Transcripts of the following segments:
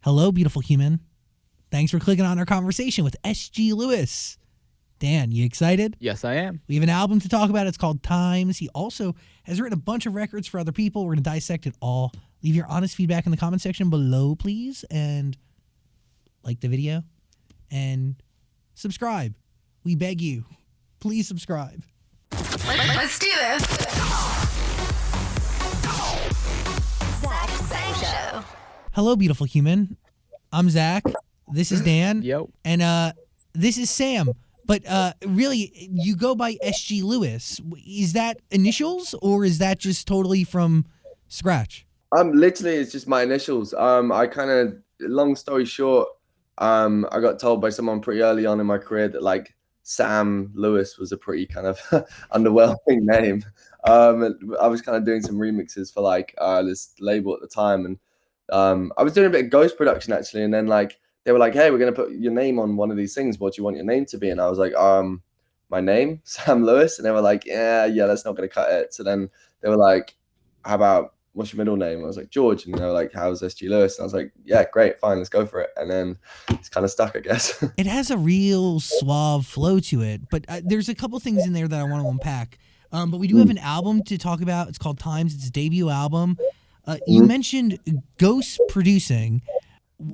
Hello, beautiful human. Thanks for clicking on our conversation with S.G. Lewis. Dan, you excited? Yes, I am. We have an album to talk about. It's called Times. He also has written a bunch of records for other people. We're going to dissect it all. Leave your honest feedback in the comment section below, please. And like the video. And subscribe. We beg you. Please subscribe. Let's do this. Zach Show. Hello, beautiful human. I'm Zach. This is Dan. Yo. And this is Sam. But really, you go by S.G. Lewis. Is that initials or is that just totally from scratch? Literally, it's just my initials. I kind of, long story short, I got told by someone pretty early on in my career that like Sam Lewis was a pretty kind of underwhelming name. I was kind of doing some remixes for like this label at the time, and I was doing a bit of ghost production actually, and then like they were like, "Hey, we're gonna put your name on one of these things. What do you want your name to be?" And I was like, my name, Sam Lewis," and they were like, "Yeah, that's not gonna cut it." So then they were like, "How about what's your middle name?" I was like, "George," and they were like, "How's S.G. Lewis?" And I was like, "Yeah, great, fine, let's go for it." And then it's kind of stuck, I guess. It has a real suave flow to it, but there's a couple things in there that I want to unpack. But we do have an album to talk about. It's called Times. It's a debut album. You mentioned ghost producing.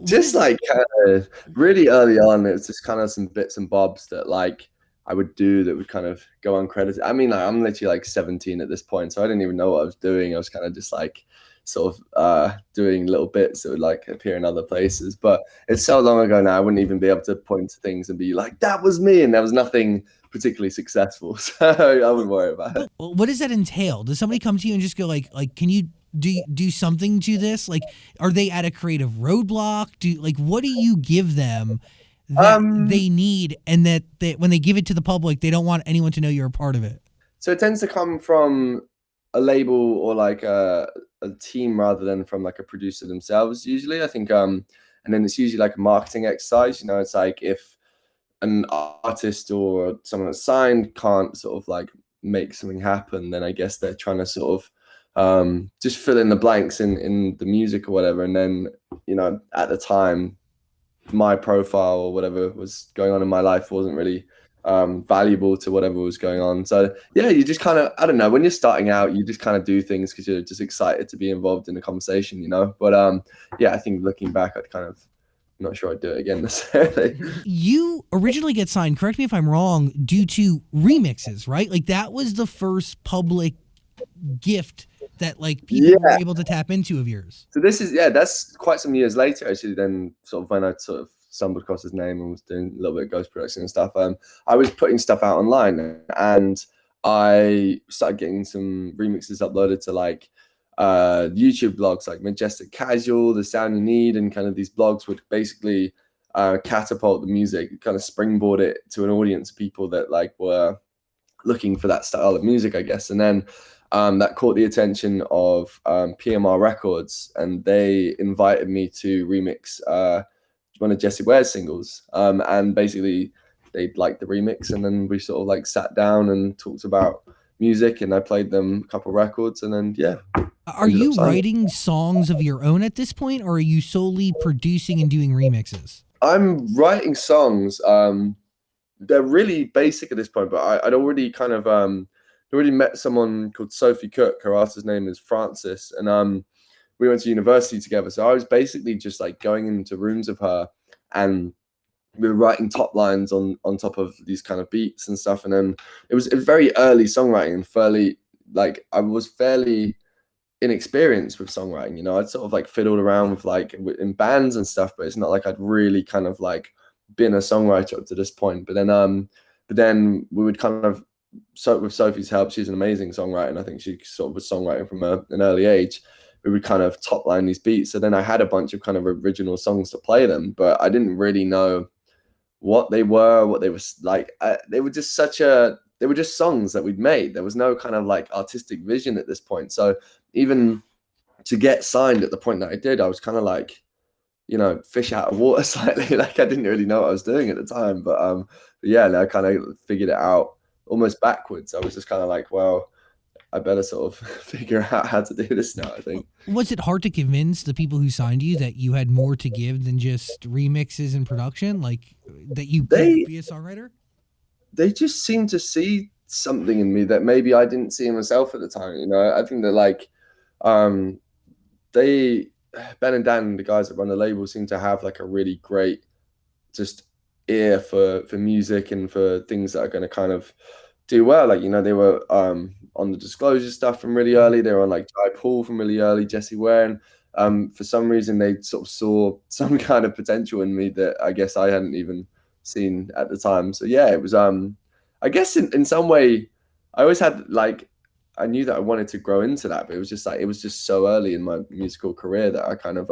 Just like kind of really early on, it was just kind of some bits and bobs that like I would do that would kind of go uncredited. I mean, like, I'm literally like 17 at this point, so I didn't even know what I was doing. I was kind of just like sort of doing little bits that would like appear in other places. But it's so long ago now, I wouldn't even be able to point to things and be like, "That was me," and there was nothing particularly successful, so I wouldn't worry about it. What does that entail? Does somebody come to you and just go like, can you do something to this? Like, are they at a creative roadblock? What do you give them that they need, and that when they give it to the public, they don't want anyone to know you're a part of it? So it tends to come from a label or like a team rather than from like a producer themselves usually, I think. And then it's usually like a marketing exercise. You know, it's like if an artist or someone that's signed can't sort of like make something happen, then I guess they're trying to sort of just fill in the blanks in the music or whatever. And then, you know, at the time, my profile or whatever was going on in my life wasn't really valuable to whatever was going on. So yeah, you just kind of, I don't know, when you're starting out, you just kind of do things because you're just excited to be involved in the conversation, you know. But yeah, I think looking back, I'd kind of, I'm not sure I'd do it again necessarily. You originally get signed, correct me if I'm wrong, due to remixes, right? Like that was the first public gift that like people were able to tap into of yours. So this is, that's quite some years later actually, then sort of when I sort of stumbled across his name and was doing a little bit of ghost production and stuff. I was putting stuff out online and I started getting some remixes uploaded to like YouTube blogs like Majestic Casual, The Sound You Need, and kind of these blogs would basically catapult the music, kind of springboard it to an audience of people that like were looking for that style of music, I guess. And then that caught the attention of PMR Records, and they invited me to remix one of Jessie Ware's singles. And basically they liked the remix, and then we sort of like sat down and talked about music, and I played them a couple records, and then Are you writing songs of your own at this point, or are you solely producing and doing remixes? I'm writing songs. They're really basic at this point, but I'd already kind of already met someone called Sophie Cook. Her artist name is Francis, and we went to university together. So I was basically just like going into rooms of her, and we were writing top lines on top of these kind of beats and stuff. And then it was very early songwriting, and fairly like I was fairly inexperienced with songwriting. You know, I'd sort of like fiddled around with like in bands and stuff, but it's not like I'd really kind of like been a songwriter up to this point. But then we would kind of, so with Sophie's help, she's an amazing songwriter, and I think she sort of was songwriting from an early age. We would kind of top line these beats. So then I had a bunch of kind of original songs to play them, but I didn't really know what they were, what they were like. They were just they were just songs that we'd made. There was no kind of like artistic vision at this point. So even to get signed at the point that I did, I was kind of like, you know, fish out of water slightly. Like I didn't really know what I was doing at the time, but yeah, I kind of figured it out almost backwards. I was just kind of like, well, I better sort of figure out how to do this now, I think. Was it hard to convince the people who signed you that you had more to give than just remixes and production, like that you could They be a songwriter? they just seem to see something in me that maybe I didn't see in myself at the time. You know, I think that like um they Ben and Dan, the guys that run the label, seem to have like a really great just ear for music and for things that are going to kind of do well. Like, you know, they were on the Disclosure stuff from really early. They were on like Jai Paul from really early, Jesse Ware. And for some reason, they sort of saw some kind of potential in me that I guess I hadn't even seen at the time. So yeah, it was I guess in some way, I always had like I knew that I wanted to grow into that, but it was just like it was just so early in my musical career that I kind of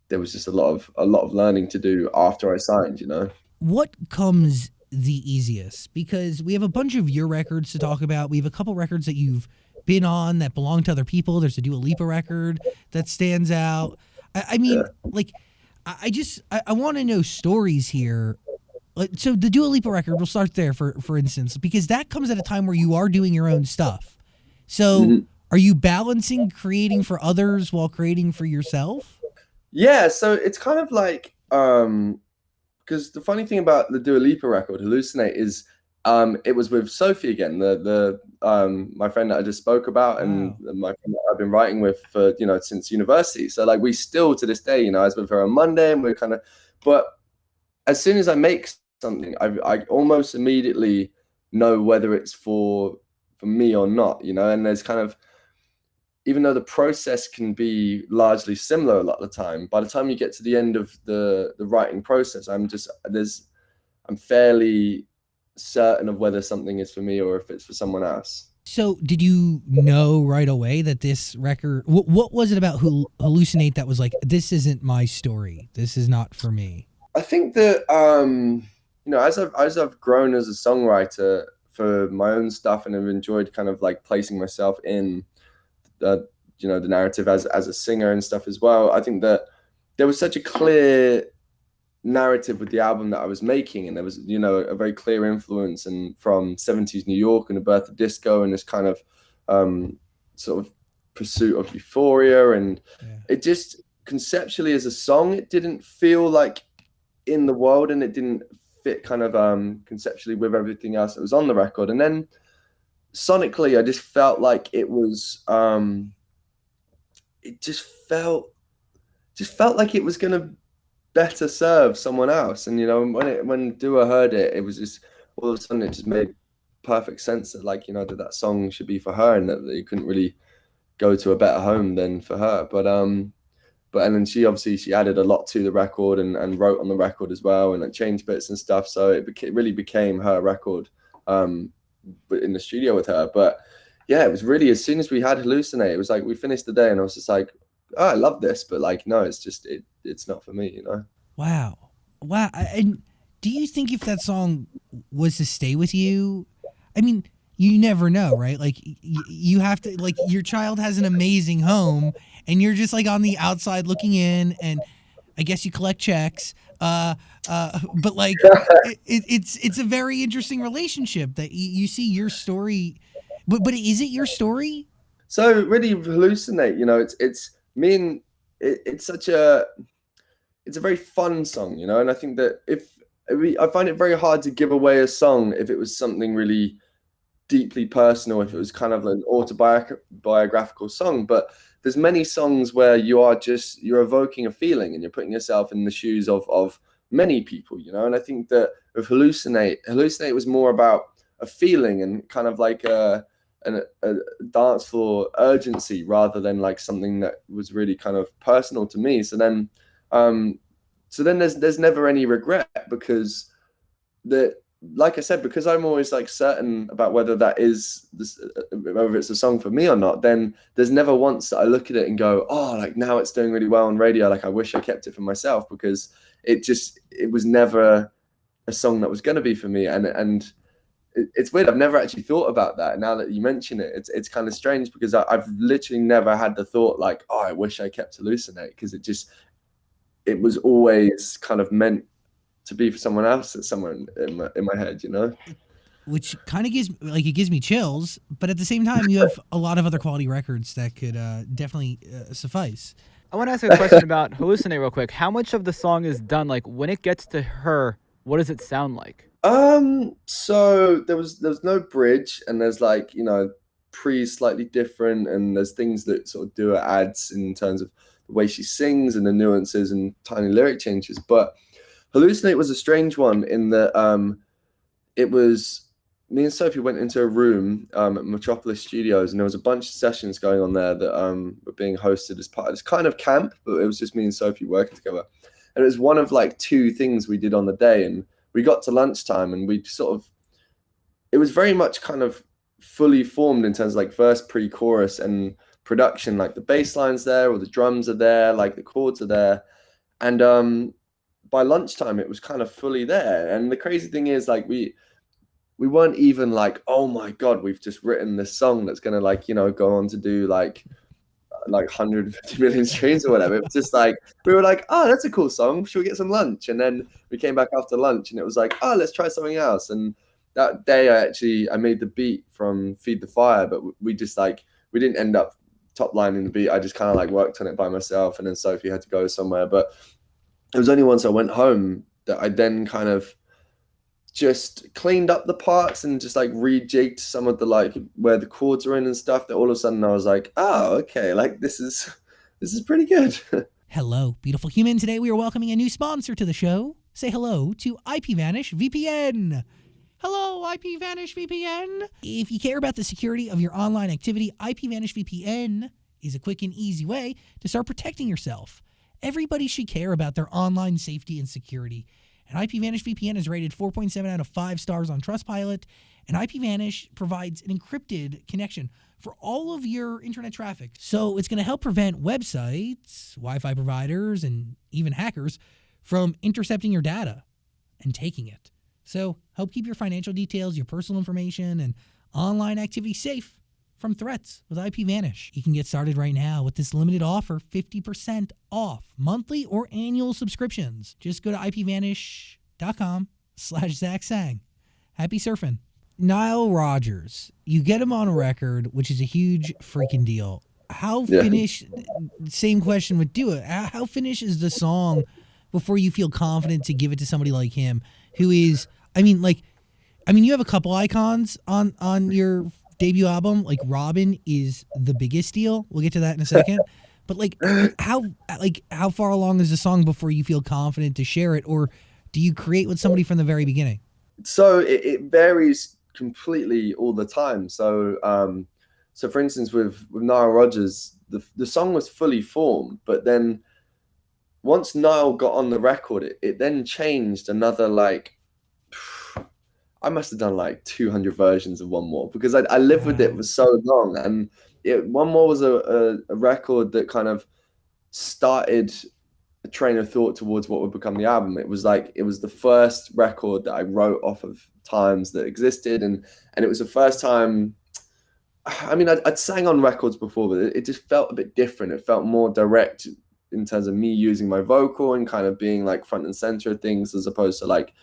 there was just a lot of learning to do after I signed, you know. What comes the easiest? Because we have a bunch of your records to talk about. We have a couple records that you've been on that belong to other people. There's a Dua Lipa record that stands out. I mean, Yeah. like, I want to know stories here. So the Dua Lipa record, we'll start there for instance, because that comes at a time where you are doing your own stuff. So Mhm. are you balancing creating for others while creating for yourself? Yeah, so it's kind of like because the funny thing about the Dua Lipa record, Hallucinate, is it was with Sophie again, the my friend that I just spoke about, and Wow. my friend that I've been writing with for, you know, since university. So like we still to this day, you know, I was with her on Monday and we're kind of, but as soon as I make something, I almost immediately know whether it's for me or not, you know, and there's kind of, even though the process can be largely similar a lot of the time, by the time you get to the end of the writing process, I'm fairly certain of whether something is for me or if it's for someone else. So, did you know right away that this record? What was it about Hallucinate that was like, this isn't my story. This is not for me. I think that you know, as I've grown as a songwriter for my own stuff, and I've enjoyed kind of like placing myself in the, you know, the narrative as a singer and stuff as well. I think that there was such a clear narrative with the album that I was making, and there was, you know, a very clear influence and from 70s New York and the birth of disco and this kind of sort of pursuit of euphoria, and Yeah. it just conceptually as a song, it didn't feel like in the world, and it didn't fit kind of conceptually with everything else that was on the record. And then sonically, I just felt like it was it just felt like it was gonna better serve someone else. And you know, when Dua heard it, it was just all of a sudden it just made perfect sense that, like, you know, that song should be for her, and that it couldn't really go to a better home than for her. But and then she added a lot to the record, and wrote on the record as well, and like changed bits and stuff. So it really became her record in the studio with her. But yeah, it was really, as soon as we had Hallucinate, it was like we finished the day and I was just like, oh, I love this, but like, no, it's just it's not for me, you know. Wow. Wow. And do you think if that song was to stay with you, I mean, you never know, right? Like you have to, like, your child has an amazing home and you're just like on the outside looking in, and I guess you collect checks. But like it's a very interesting relationship that you see your story, but is it your story? So really, Hallucinate, you know, it's me, and it's such a, it's a very fun song, you know. And I think that I find it very hard to give away a song if it was something really deeply personal, if it was kind of an autobiographical song. But there's many songs where you're evoking a feeling and you're putting yourself in the shoes of many people, you know. And I think that with Hallucinate was more about a feeling and kind of like a dance floor urgency, rather than like something that was really kind of personal to me. Um there's never any regret, because the like I said, because I'm always like certain about whether that is this, whether it's a song for me or not, then there's never once that I look at it and go, oh, like now it's doing really well on radio, like I wish I kept it for myself, because it was never a song that was going to be for me. And it's weird, I've never actually thought about that. Now that you mention it, it's kind of strange, because I've literally never had the thought like, oh, I wish I kept Hallucinate, because it was always kind of meant to be for someone else, at someone in my head, you know. which kind of gives me chills. But at the same time, you have a lot of other quality records that could definitely suffice. I want to ask a question about Hallucinate real quick. How much of the song is done? Like when it gets to her, what does it sound like? So there was no bridge, and there's like, you know, slightly different, and there's things that sort of Dua adds in terms of the way she sings and the nuances and tiny lyric changes. But Hallucinate was a strange one in that it was me and Sophie went into a room at Metropolis Studios, and there was a bunch of sessions going on there that were being hosted as part of this kind of camp, but it was just me and Sophie working together. And it was one of like two things we did on the day, and we got to lunchtime and we sort of, it was very much kind of fully formed in terms of like verse, pre-chorus and production. Like the bass line's there, or the drums are there, like the chords are there. And by lunchtime, it was kind of fully there. And the crazy thing is, like, we weren't even like, oh my God, we've just written this song that's going to, like, you know, go on to do like 150 million streams or whatever. It was just like, we were like, oh, that's a cool song. Should we get some lunch? And then we came back after lunch and it was like, oh, let's try something else. And that day I made the beat from Feed the Fire, but we just like, we didn't end up top lining the beat. I just kind of like worked on it by myself, and then Sophie had to go somewhere. But it was only once I went home that I then kind of just cleaned up the parts and just like rejigged some of the like where the chords are in and stuff, that all of a sudden I was like, oh, okay, like this is pretty good. Hello, beautiful human. Today we are welcoming a new sponsor to the show. Say hello to IPVanish VPN. Hello, IPVanish VPN. If you care about the security of your online activity, IPVanish VPN is a quick and easy way to start protecting yourself. Everybody should care about their online safety and security. And IPVanish VPN is rated 4.7 out of 5 stars on Trustpilot. And IPVanish provides an encrypted connection for all of your internet traffic. So it's going to help prevent websites, Wi-Fi providers, and even hackers from intercepting your data and taking it. So help keep your financial details, your personal information, and online activity safe from threats with IPVanish. You can get started right now with this limited offer, 50% off monthly or annual subscriptions. Just go to ipvanish.com/Zach Sang. Happy surfing. Nile Rodgers, you get him on a record, which is a huge freaking deal. How finished, same question with Dua, how finished is the song before you feel confident to give it to somebody like him, who is, you have a couple icons on your debut album. Like Robin is the biggest deal. We'll get to that in a second. But how far along is the song before you feel confident to share it, or do you create with somebody from the very beginning? So it varies completely all the time. So for instance, with Nile Rodgers, the song was fully formed, but then once Nile got on the record, it then changed another, like, I must have done like 200 versions of One More, because I lived with it for so long. And One More was a record that kind of started a train of thought towards what would become the album. It was the first record that I wrote off of times that existed. And it was the first time, I'd sang on records before, but it just felt a bit different. It felt more direct in terms of me using my vocal and kind of being like front and center of things, as opposed to like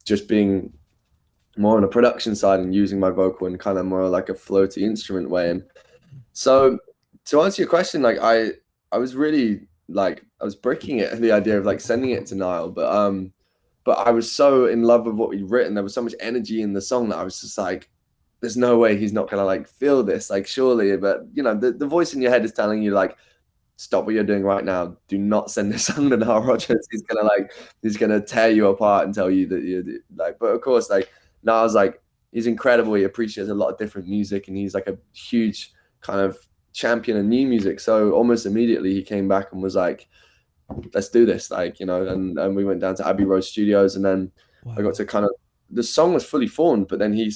just being more on the production side and using my vocal in kind of more like a floaty instrument way. And so to answer your question, like I was really like, I was breaking it, the idea of like sending it to Nile, but I was so in love with what we'd written. There was so much energy in the song that I was just like, there's no way he's not gonna like feel this, like surely. But you know, the voice in your head is telling you like, stop what you're doing right now. Do not send this song to Nile Rodgers. He's gonna tear you apart and tell you that you're like. But of course, like Nile's like, he's incredible. He appreciates a lot of different music, and he's like a huge kind of champion of new music. So almost immediately he came back and was like, let's do this, like, you know. And we went down to Abbey Road Studios, and then I got to kind of, the song was fully formed, but then he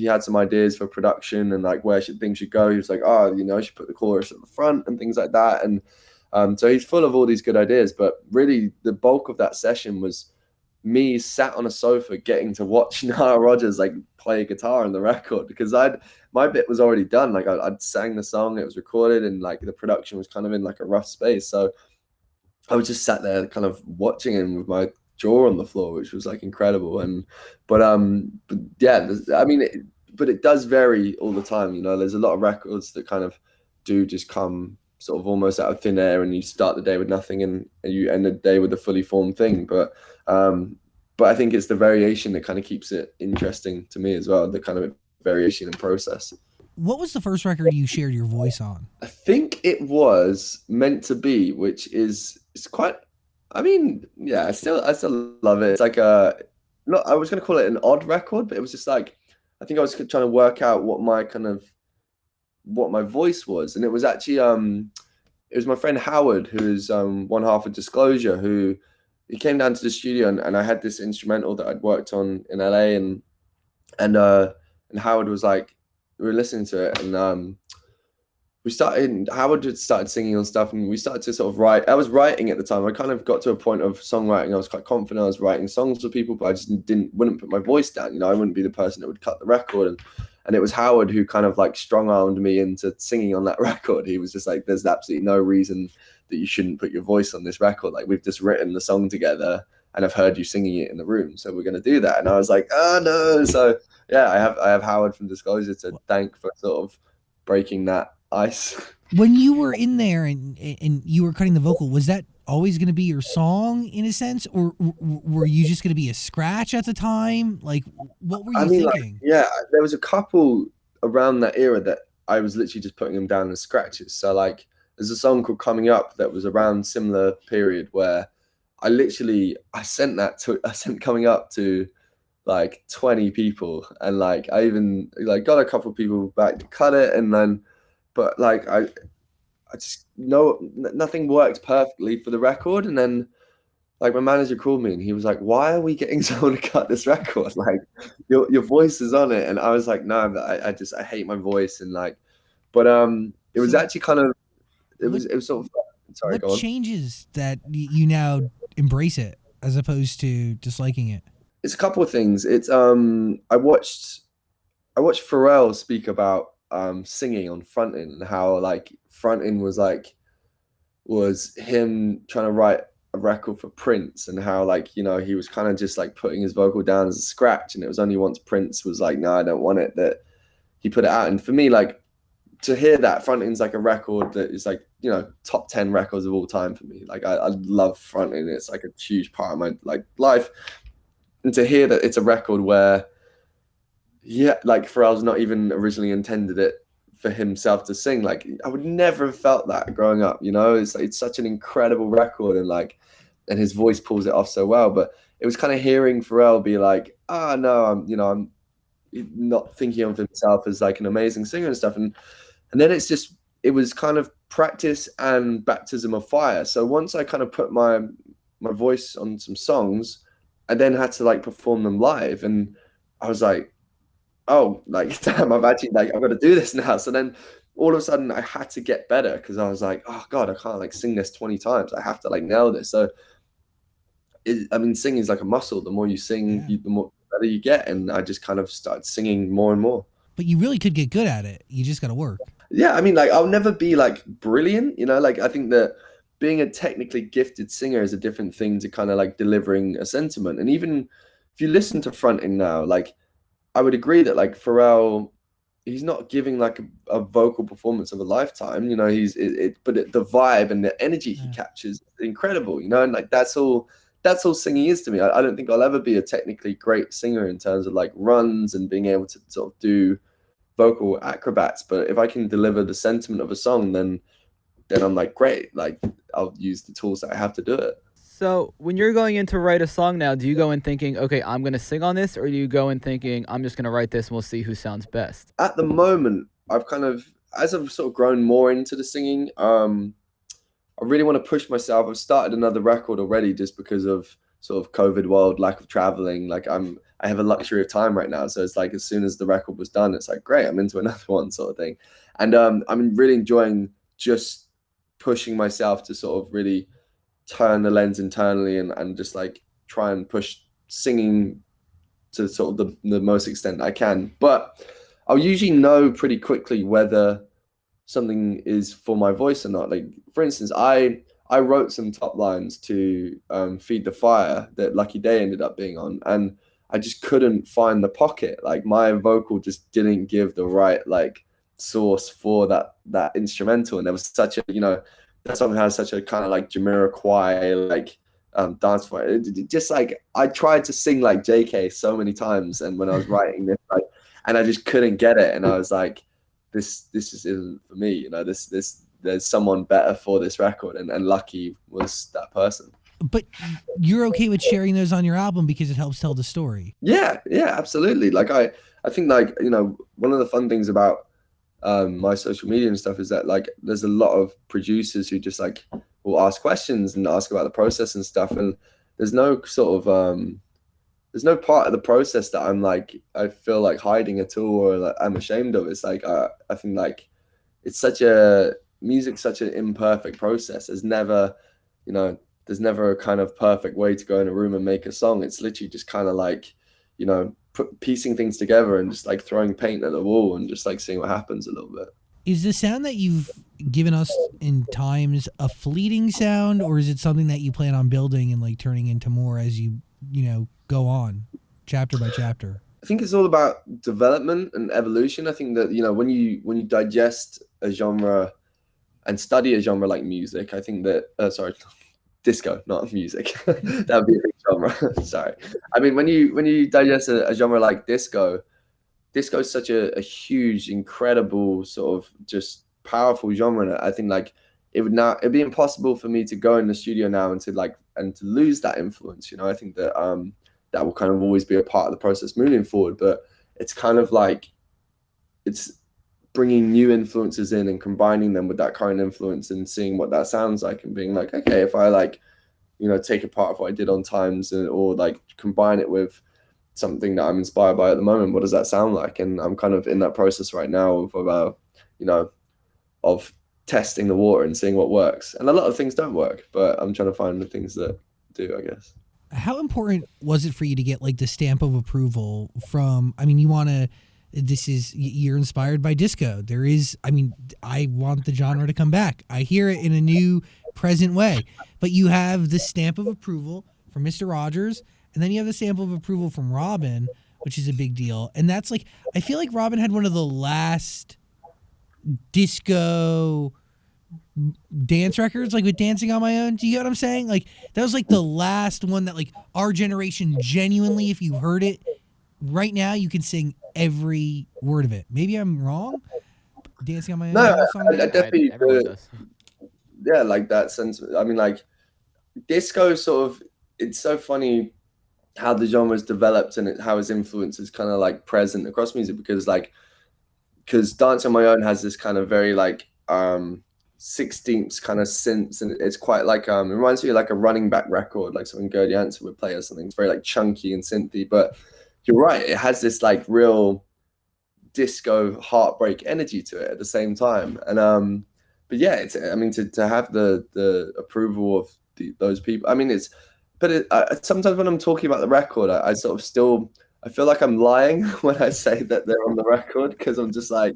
had some ideas for production and like where things should go. He was like, oh, you know, I should put the chorus at the front and things like that. And so he's full of all these good ideas. But really the bulk of that session was me sat on a sofa getting to watch Nile Rodgers like play guitar on the record, because my bit was already done. Like I'd sang the song, it was recorded, and like the production was kind of in like a rough space. So I was just sat there kind of watching him with my jaw on the floor, which was like incredible. But yeah, I mean, but it does vary all the time. You know, there's a lot of records that kind of do just come sort of almost out of thin air, and you start the day with nothing, and you end the day with a fully formed thing. But I think it's the variation that kind of keeps it interesting to me as well. The kind of variation and process. What was the first record you shared your voice on? I think it was Meant to Be, which it's quite. I mean, yeah, I still love it. It's like not, I was gonna call it an odd record, but it was just like, I think I was trying to work out what my voice was, and it was actually it was my friend Howard, who is one half of Disclosure, who he came down to the studio, and I had this instrumental that I'd worked on in LA, and Howard was like, we were listening to it, and Howard had started singing on stuff, and we started to sort of write. I was writing at the time. I kind of got to a point of songwriting. I was quite confident. I was writing songs for people, but I just wouldn't put my voice down. You know, I wouldn't be the person that would cut the record. And it was Howard who kind of like strong-armed me into singing on that record. He was just like, there's absolutely no reason that you shouldn't put your voice on this record. Like, we've just written the song together, and I've heard you singing it in the room, so we're going to do that. And I was like, oh no. So yeah, I have Howard from Disclosure to thank for sort of breaking that ice. When you were in there and you were cutting the vocal, was that always going to be your song in a sense, or were you just going to be a scratch at the time? Like, what were you thinking? Like, yeah, there was a couple around that era that I was literally just putting them down as scratches. So like, there's a song called Coming Up that was around similar period where I sent Coming Up to like 20 people, and like I even like got a couple of people back to cut it, and then but like I just know nothing worked perfectly for the record. And then like my manager called me and he was like, why are we getting someone to cut this record? Like your voice is on it. And I was like, no, I hate my voice. And like, but it was actually kind of, it was sort of, sorry, go on. What changes that you now embrace it as opposed to disliking it? It's a couple of things. It's I watched Pharrell speak about singing on Frontin', and how like Frontin' was him trying to write a record for Prince, and how like, you know, he was kind of just like putting his vocal down as a scratch, and it was only once Prince was like, no, I don't want it, that he put it out. And for me, like, to hear that Frontin's like a record that is like, you know, top 10 records of all time for me. Like I love Frontin'. It's like a huge part of my like life. And to hear that it's a record where, yeah, like Pharrell's not even originally intended it for himself to sing. Like I would never have felt that growing up, you know. It's such an incredible record, and his voice pulls it off so well. But it was kind of hearing Pharrell be like, no, I'm not thinking of himself as like an amazing singer and stuff. And then it was kind of practice and baptism of fire. So once I kind of put my voice on some songs, I then had to like perform them live, and I was like, oh, like, damn, I've got to do this now. So then all of a sudden I had to get better, because I was like, oh God, I can't like sing this 20 times. I have to like nail this. So singing is like a muscle. The more you sing, the more better you get. And I just kind of started singing more and more. But you really could get good at it. You just got to work. Yeah. I mean, like, I'll never be like brilliant, you know, like I think that being a technically gifted singer is a different thing to kind of like delivering a sentiment. And even if you listen to Frontin' now, like, I would agree that like Pharrell, he's not giving like a vocal performance of a lifetime, you know. But the vibe and the energy he captures is incredible, you know. And like that's all singing is to me. I don't think I'll ever be a technically great singer in terms of like runs and being able to sort of do vocal acrobats. But if I can deliver the sentiment of a song, then I'm like, great. Like I'll use the tools that I have to do it. So when you're going in to write a song now, do you go in thinking, okay, I'm going to sing on this? Or do you go in thinking, I'm just going to write this and we'll see who sounds best? At the moment, I've kind of, as I've sort of grown more into the singing, I really want to push myself. I've started another record already just because of sort of COVID world, lack of traveling. Like I have a luxury of time right now. So it's like, as soon as the record was done, it's like, great, I'm into another one sort of thing. And I'm really enjoying just pushing myself to sort of really turn the lens internally and just like try and push singing to sort of the most extent I can. But I'll usually know pretty quickly whether something is for my voice or not. Like, for instance, I I wrote some top lines to Feed the Fire that Lucky Day ended up being on, and I just couldn't find the pocket. Like my vocal just didn't give the right like source for that instrumental, and there was such a, you know, that song has such a kind of like Jamiroquai like dance for it. Just like I tried to sing like JK so many times, and when I was writing this, like, and I just couldn't get it, and I was like, this just isn't for me, you know. This there's someone better for this record, and Lucky was that person. But you're okay with sharing those on your album because it helps tell the story. Yeah, absolutely. Like I think, like, you know, one of the fun things about my social media and stuff is that like there's a lot of producers who just like will ask questions and ask about the process and stuff, and there's no sort of there's no part of the process that I'm like, I feel like hiding at all, or like I'm ashamed of. It's like I think like it's such a music's such an imperfect process. There's never, you know, there's never a kind of perfect way to go in a room and make a song. It's literally just kind of like, you know, piecing things together and just like throwing paint at the wall and just like seeing what happens a little bit. Is the sound that you've given us in Times a fleeting sound, or is it something that you plan on building and like turning into more as you know, go on chapter by chapter? I think it's all about development and evolution. I think that, you know, when you digest a genre and study a genre like music, I think that disco, not music. That would be a big genre. Sorry. I mean, when you digest a genre like disco is such a huge, incredible, sort of just powerful genre. And I think like it'd be impossible for me to go in the studio now and to lose that influence. You know, I think that that will kind of always be a part of the process moving forward. But it's kind of like it's bringing new influences in and combining them with that current influence and seeing what that sounds like, and being like, okay, if I like, you know, take a part of what I did on Times or like combine it with something that I'm inspired by at the moment, what does that sound like? And I'm kind of in that process right now of you know, of testing the water and seeing what works. And a lot of things don't work, but I'm trying to find the things that do, I guess. How important was it for you to get like the stamp of approval from, I mean, you're inspired by disco. There is, I mean, I want the genre to come back. I hear it in a new present way, but you have the stamp of approval from Mr. Rogers, and then you have the stamp of approval from Robin, which is a big deal. And that's like, I feel like Robin had one of the last disco dance records, like with Dancing on My Own. Do you get what I'm saying? Like that was like the last one that like our generation genuinely, if you heard it right now, you can sing every word of it. Maybe I'm wrong. Dancing on My Own. No, song I definitely does. Yeah, like that sense. I mean, like disco sort of, it's so funny how the genre's developed and how its influence is kind of like present across music, because Dance on My Own has this kind of very like 16th kind of synths, and it's quite like it reminds me of like a Running Back record, like something Gerd Janson would play or something. It's very like chunky and synthy, but you're right, it has this like real disco heartbreak energy to it at the same time. And but yeah, it's, I mean, to have the approval of those people, I mean, sometimes when I'm talking about the record, I sort of still, I feel like I'm lying when I say that they're on the record, because I'm just like,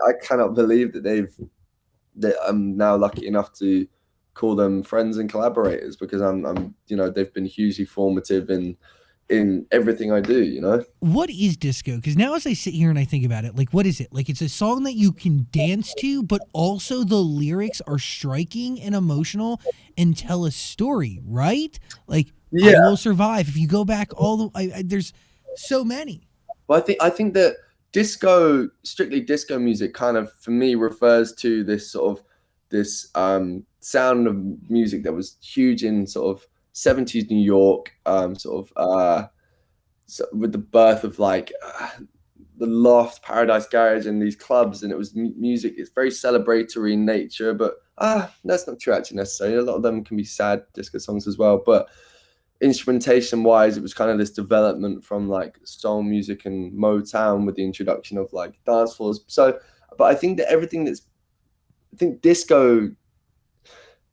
I cannot believe that I'm now lucky enough to call them friends and collaborators, because I'm you know, they've been hugely formative in everything I do, you know. What is disco? Because now as I sit here and I think about it, like, what is it? Like, it's a song that you can dance to, but also the lyrics are striking and emotional and tell a story, right? Like, Yeah. I Will Survive. If you go back there's so many. Well, I think that disco, strictly disco music, kind of for me refers to this sort of sound of music that was huge in sort of 70s New York, so with the birth of like the Loft, Paradise Garage, and these clubs, and it was music. It's very celebratory in nature, but that's not true actually necessarily. A lot of them can be sad disco songs as well, but instrumentation wise, it was kind of this development from like soul music and Motown with the introduction of like dance floors. So, but I think that I think disco,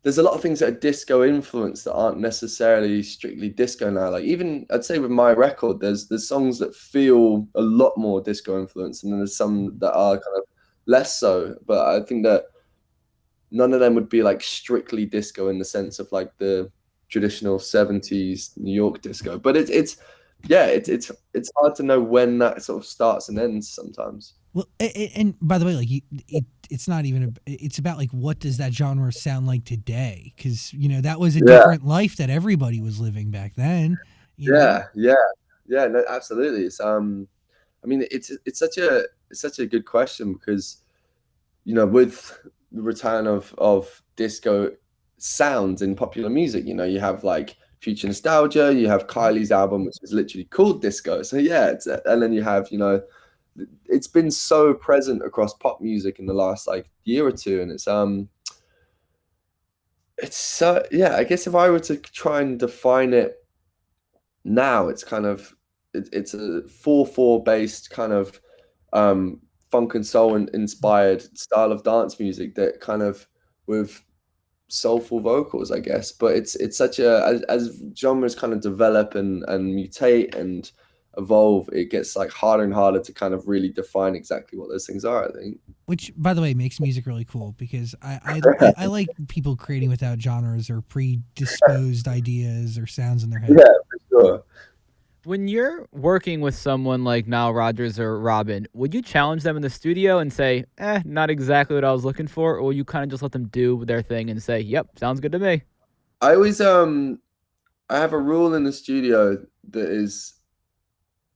there's a lot of things that are disco influenced that aren't necessarily strictly disco now. Like even I'd say with my record, there's songs that feel a lot more disco influenced, and then there's some that are kind of less so. But I think that none of them would be like strictly disco in the sense of like the traditional 70s New York disco. But it's hard to know when that sort of starts and ends sometimes. Well, and by the way, like it's not even. It's about like what does that genre sound like today? Because that was a different life that everybody was living back then. Yeah, no, absolutely. It's I mean, it's such a good question because with the return of disco sounds in popular music, you have like Future Nostalgia, you have Kylie's album, which is literally called Disco. So yeah, and then you have it's been so present across pop music in the last like year or two, and it's so yeah. I guess if I were to try and define it now, it's kind of it's a 4/4 based kind of funk and soul inspired style of dance music that kind of with soulful vocals, I guess. But it's such as genres kind of develop and mutate and evolve, it gets like harder and harder to kind of really define exactly what those things are, I think. Which, by the way, makes music really cool because I like people creating without genres or predisposed ideas or sounds in their head. Yeah, for sure. When you're working with someone like Nile Rodgers or Robin, would you challenge them in the studio and say, not exactly what I was looking for? Or will you kind of just let them do their thing and say, yep, sounds good to me? I always I have a rule in the studio that is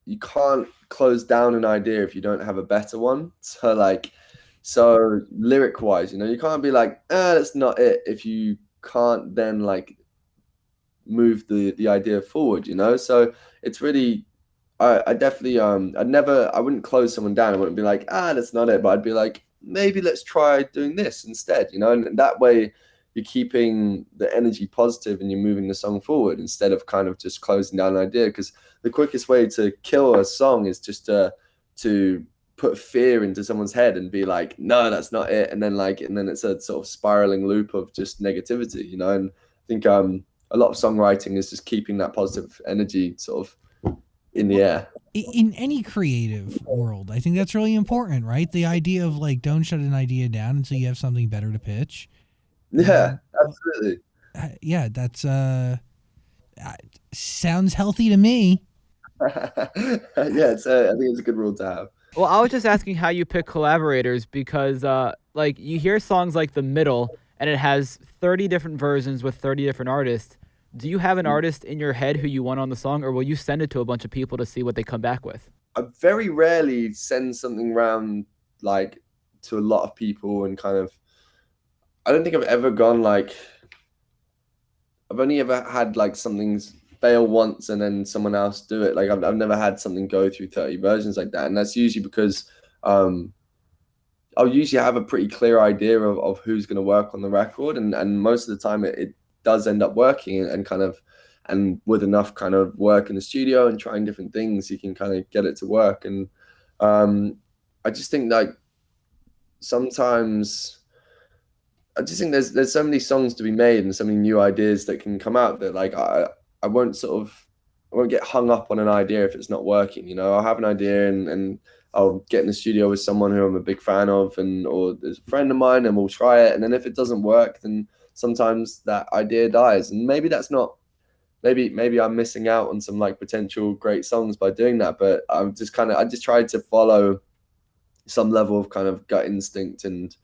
you can't close down an idea if you don't have a better one. So lyric wise, you can't be like, that's not it if you can't then like move the idea forward, so it's really I definitely I wouldn't close someone down. I wouldn't be like, that's not it, but I'd be like, maybe let's try doing this instead, and that way you're keeping the energy positive and you're moving the song forward instead of kind of just closing down an idea, because the quickest way to kill a song is just to put fear into someone's head and be like, no, that's not it, and then it's a sort of spiraling loop of just negativity, and I think a lot of songwriting is just keeping that positive energy sort of in the air. In any creative world, I think that's really important, right? The idea of like, don't shut an idea down until you have something better to pitch. Yeah, absolutely. Yeah, that's sounds healthy to me. Yeah, I think it's a good rule to have. Well, I was just asking how you pick collaborators because, like, you hear songs like The Middle, and it has 30 different versions with 30 different artists. Do you have an artist in your head who you want on the song, or will you send it to a bunch of people to see what they come back with? I very rarely send something around like to a lot of people and kind of. I don't think I've ever gone like. I've only ever had like something fail once and then someone else do it. Like I've never had something go through 30 versions like that, and that's usually because I'll usually have a pretty clear idea of who's going to work on the record, and most of the time it does end up working and with enough kind of work in the studio and trying different things, you can kind of get it to work. And I just think like sometimes I just think there's so many songs to be made and so many new ideas that can come out that like I won't get hung up on an idea if it's not working. I'll have an idea and I'll get in the studio with someone who I'm a big fan of or there's a friend of mine and we'll try it. And then if it doesn't work, then sometimes that idea dies. And maybe that's not, maybe I'm missing out on some like potential great songs by doing that. But I just tried to follow some level of kind of gut instinct and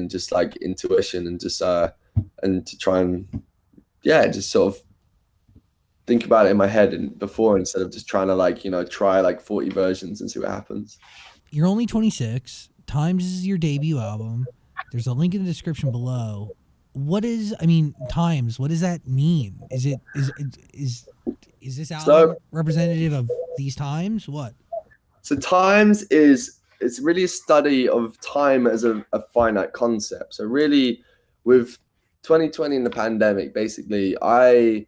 just like intuition and just, and to try and, just sort of think about it in my head and before instead of just trying to like, try like 40 versions and see what happens. You're only 26. Times is your debut album. There's a link in the description below. Times, what does that mean? Is this album representative of these times? What? So Times it's really a study of time as a finite concept. So really with 2020 and the pandemic, basically I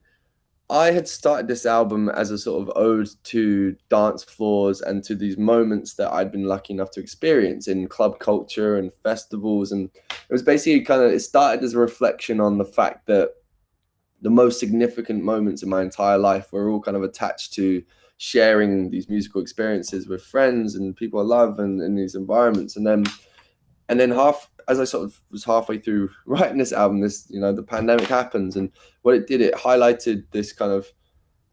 had started this album as a sort of ode to dance floors and to these moments that I'd been lucky enough to experience in club culture and festivals. And it was basically it started as a reflection on the fact that the most significant moments in my entire life were all kind of attached to sharing these musical experiences with friends and people I love and in these environments. And then And then as I sort of was halfway through writing this album, the pandemic happens, and what it did, it highlighted this kind of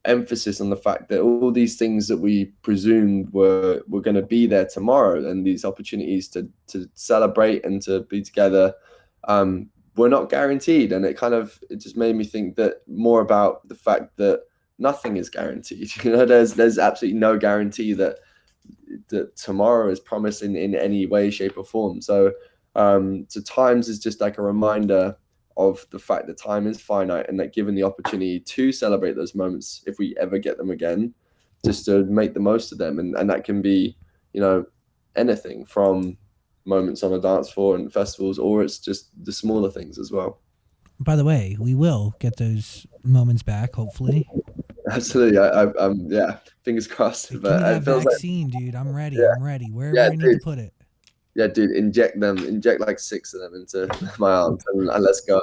emphasis on the fact that all these things that we presumed were going to be there tomorrow, and these opportunities to celebrate and to be together, were not guaranteed. And it just made me think that more about the fact that nothing is guaranteed. There's absolutely no guarantee that tomorrow is promised in any way, shape, or form. So times is just like a reminder of the fact that time is finite, and that given the opportunity to celebrate those moments, if we ever get them again, just to make the most of them. And that can be, anything from moments on a dance floor and festivals, or it's just the smaller things as well. By the way, we will get those moments back, hopefully. Absolutely. Yeah, fingers crossed. Give me But that it feels vaccine, dude. I'm ready. Yeah. I'm ready. Wherever I need to put it. Yeah, dude, inject like 6 of them into my arms, and let's go.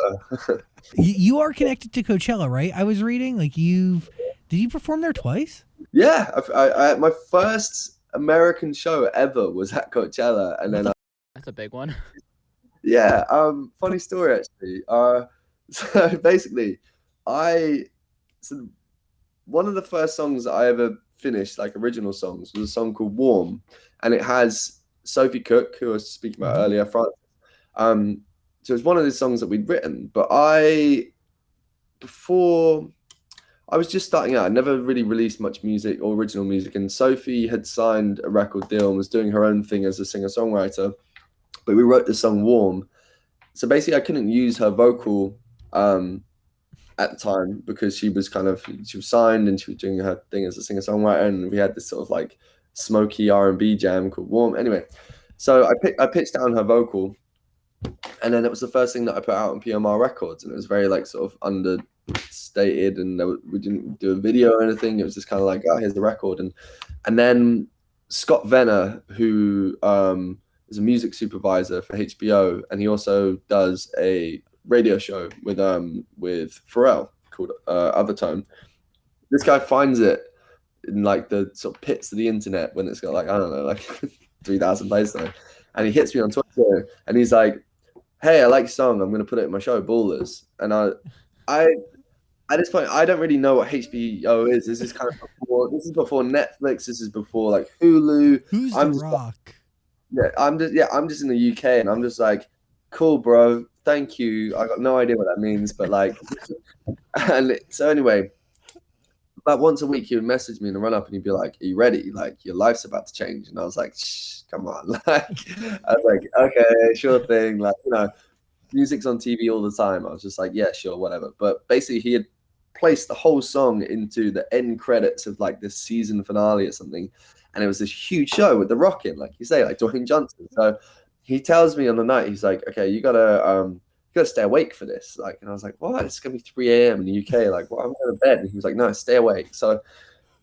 You are connected to Coachella, right? I was reading, like, did you perform there twice? Yeah, my first American show ever was at Coachella, and then That's a big one. yeah, funny story actually. So basically, one of the first songs I ever finished, like original songs, was a song called "Warm," and it has Sophie Cook, who I was speaking about earlier, Francis. So it's one of the songs that we'd written, but before I was just starting out, I never really released much music or original music, and Sophie had signed a record deal and was doing her own thing as a singer-songwriter, but we wrote the song "Warm." So basically I couldn't use her vocal at the time, because she was signed and she was doing her thing as a singer-songwriter, and we had this sort of like smoky R&B jam called "Warm." Anyway, so I pitched down her vocal, and then it was the first thing that I put out on PMR Records, and it was very like sort of understated, and we didn't do a video or anything. It was just kind of like, oh, here's the record. And then Scott Venner, who is a music supervisor for HBO, and he also does a radio show with Pharrell called Other Tone. This guy finds it in like the sort of pits of the internet when it's got like, I don't know, like 3,000 plays now, and he hits me on Twitter and he's like, "Hey, I like your song. I'm going to put it in my show, Ballers." And I at this point, I don't really know what HBO is. This is before Netflix. This is before like Hulu. Who's I'm The just Rock? I'm just in the UK, and I'm just like, cool, bro. Thank you. I got no idea what that means, but like, and so anyway, about once a week he would message me in the run up, and he'd be like, "Are you ready? Like, your life's about to change." And I was like, "Shh, come on." Like, I was like, "Okay, sure thing." Like, music's on TV all the time. I was just like, "Yeah, sure, whatever." But basically, he had placed the whole song into the end credits of like this season finale or something, and it was this huge show with The Rock in, like you say, like Dwayne Johnson. So he tells me on the night, he's like, "Okay, you gotta stay awake for this." Like, and I was like, "What? It's gonna be 3 a.m. in the UK. Like, what? I'm going to bed." And he was like, "No, stay awake." So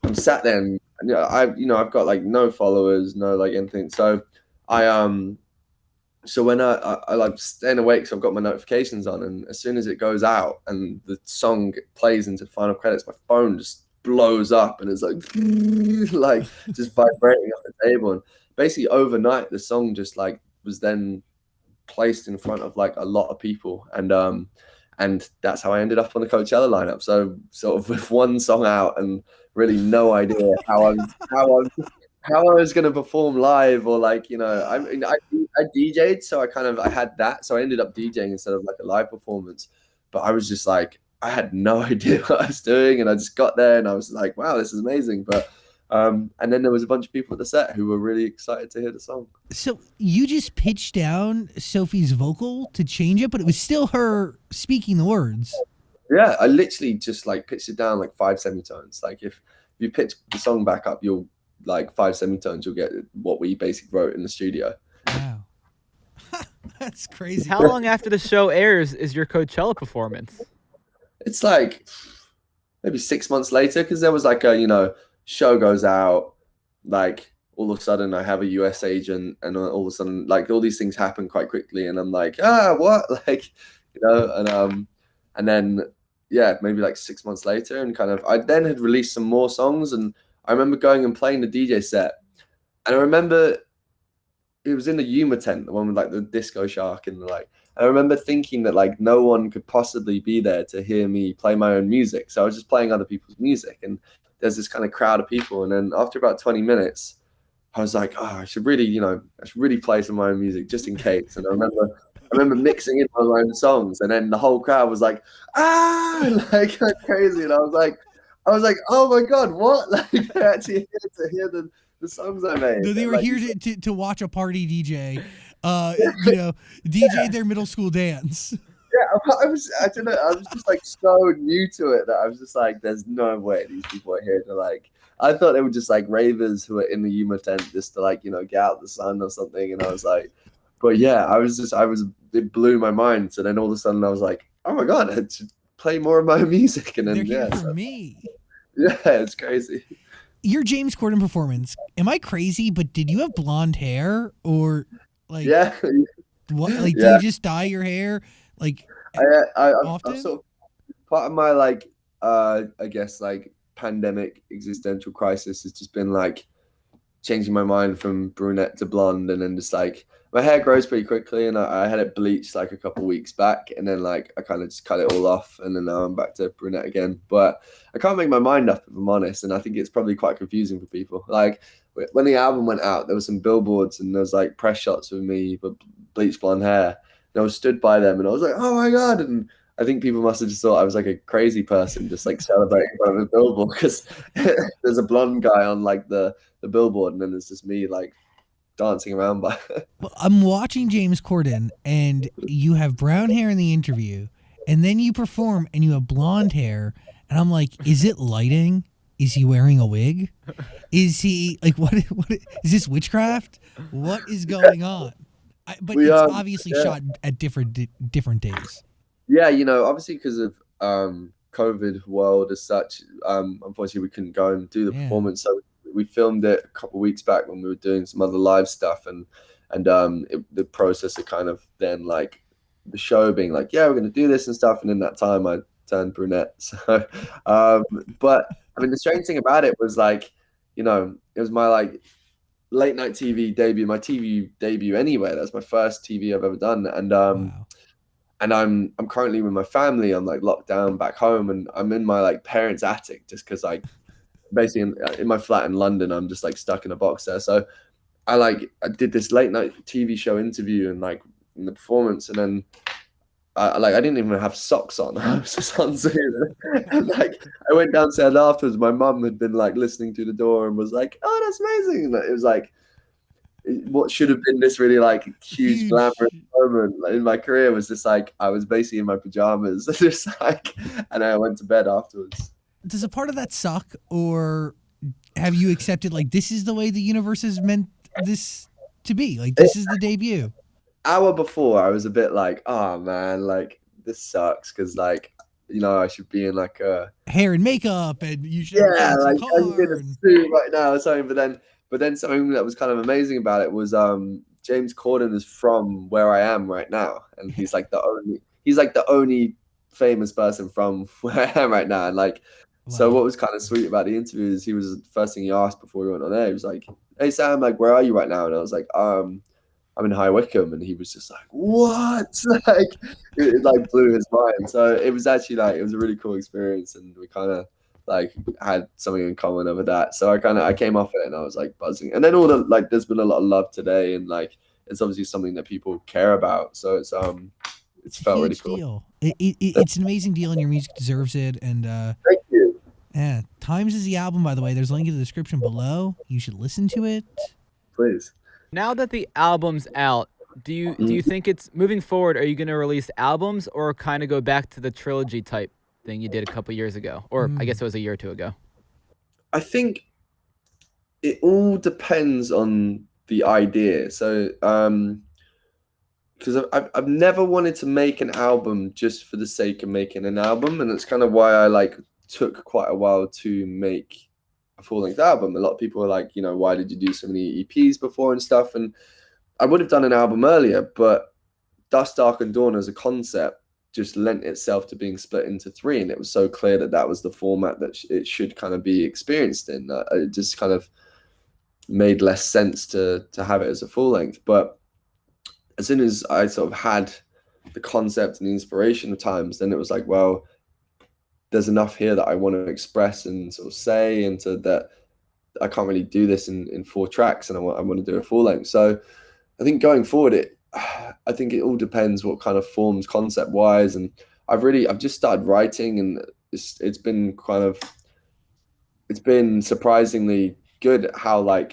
I'm sat there, and I've got like no followers, no like anything. So so when I like staying awake, so I've got my notifications on, and as soon as it goes out and the song plays into the final credits, my phone just blows up, and it's like like just vibrating off the table. And basically overnight, the song just like was then placed in front of like a lot of people, and that's how I ended up on the Coachella lineup. So sort of with one song out and really no idea how I was going to perform live, or like, I mean, I DJ'd, so I had that, so I ended up DJing instead of like a live performance. But I was just like, I had no idea what I was doing, and I just got there and I was like, wow, this is amazing. But and then there was a bunch of people at the set who were really excited to hear the song. So you just pitched down Sophie's vocal to change it, but it was still her speaking the words. Yeah, I literally just like pitched it down like 5 semitones. Like if you pitch the song back up, you'll like 5 semitones, you'll get what we basically wrote in the studio. Wow. That's crazy. How long after the show airs is your Coachella performance? It's like maybe 6 months later, because there was like a, show goes out, like all of a sudden I have a US agent, and all of a sudden like all these things happen quite quickly, and I'm like, what? Like, and then yeah, maybe like 6 months later, and I then had released some more songs, and I remember going and playing the DJ set, and I remember it was in the Yuma tent, the one with like the disco shark and like. I remember thinking that like no one could possibly be there to hear me play my own music, so I was just playing other people's music, and there's this kind of crowd of people, and then after about 20 minutes, I was like, oh, I should really play some of my own music just in case. And I remember mixing in my own songs, and then the whole crowd was like, like crazy, and I was like, oh my god, what? Like they're actually here to hear the songs I made. No, they were like, here to watch a party DJ, DJ their middle school dance. Yeah, I don't know, I was just like so new to it that I was just like, there's no way these people are here to like. I thought they were just like ravers who were in the Yuma tent just to like, get out the sun or something. And I was like, but yeah, it blew my mind. So then all of a sudden I was like, oh my God, I had to play more of my music. And then, They're here for me. Yeah, it's crazy. Your James Corden performance, am I crazy, but did you have blonde hair or like, yeah, what, like, yeah. do you just dye your hair? Like, I'm sort of part of my like, I guess like pandemic existential crisis has just been like changing my mind from brunette to blonde, and then just like my hair grows pretty quickly, and I had it bleached like a couple weeks back, and then like I kind of just cut it all off, and then now I'm back to brunette again. But I can't make my mind up, if I'm honest, and I think it's probably quite confusing for people. Like when the album went out, there were some billboards and there was like press shots of me with bleached blonde hair, and I was stood by them, and I was like, oh my God. And I think people must have just thought I was like a crazy person just like celebrating in front of a billboard, because there's a blonde guy on like the billboard, and then there's just me like dancing around by it. Well, I'm watching James Corden, and you have brown hair in the interview, and then you perform and you have blonde hair, and I'm like, is it lighting? Is he wearing a wig? Is he like what is this witchcraft? What is going on? But it's obviously shot at different days. Yeah, obviously because of COVID world as such, unfortunately we couldn't go and do the performance. So we filmed it a couple of weeks back when we were doing some other live stuff, and the process of kind of then like the show being like, yeah, we're going to do this and stuff. And in that time I turned brunette. So, but I mean, the strange thing about it was like, it was my like late night TV debut, my TV debut anyway. That's my first TV I've ever done. And, Wow. and I'm currently with my family. I'm like locked down back home, and I'm in my like parents' attic just because like basically in my flat in London, I'm just like stuck in a box there. So I did this late night TV show interview and like in the performance, and then I didn't even have socks on. I was just on Zoom. And like I went downstairs afterwards. My mum had been like listening through the door and was like, "Oh, that's amazing!" And it was like what should have been this really like huge glamorous moment in my career was just like I was basically in my pajamas, just like, and I went to bed afterwards. Does a part of that suck, or have you accepted like this is the way the universe has meant this to be? Like this is the debut. Hour before, I was a bit like, oh man, like this sucks, because like I should be in like a hair and makeup, and you should like I'm in a suit right now or something. But then something that was kind of amazing about it was James Corden is from where I am right now, and he's like the only famous person from where I am right now, and like. Wow. So what was kind of sweet about the interview is he was the first thing he asked before we went on air. He was like, "Hey Sam, like where are you right now?" And I was like, I'm in High Wycombe," and he was just like, "What?" Like it like blew his mind. So it was actually like it was a really cool experience, and we kind of like had something in common over that. So I came off it and I was like buzzing. And then all the like there's been a lot of love today, and like it's obviously something that people care about. So it's felt really cool. Deal. It's an amazing deal, and your music deserves it. And thank you. Yeah, Times is the album, by the way. There's a link in the description below. You should listen to it. Please. Now that the album's out, do you think it's moving forward? Are you going to release albums or kind of go back to the trilogy type thing you did a couple years ago, or I guess it was a year or two ago? I think it all depends on the idea. So, because I've never wanted to make an album just for the sake of making an album, and that's kind of why I like took quite a while to make a full-length album. A lot of people are like, why did you do so many EPs before and stuff? And I would have done an album earlier, but Dusk, Dark and Dawn as a concept just lent itself to being split into 3, and it was so clear that was the format that it should kind of be experienced in. It just kind of made less sense to have it as a full length. But as soon as I sort of had the concept and the inspiration of times, then it was like, well, there's enough here that I want to express and sort of say, and so that I can't really do this in 4 tracks, and I want to do a full length. So I think going forward, I think it all depends what kind of forms concept wise. And I've just started writing, and it's been surprisingly good how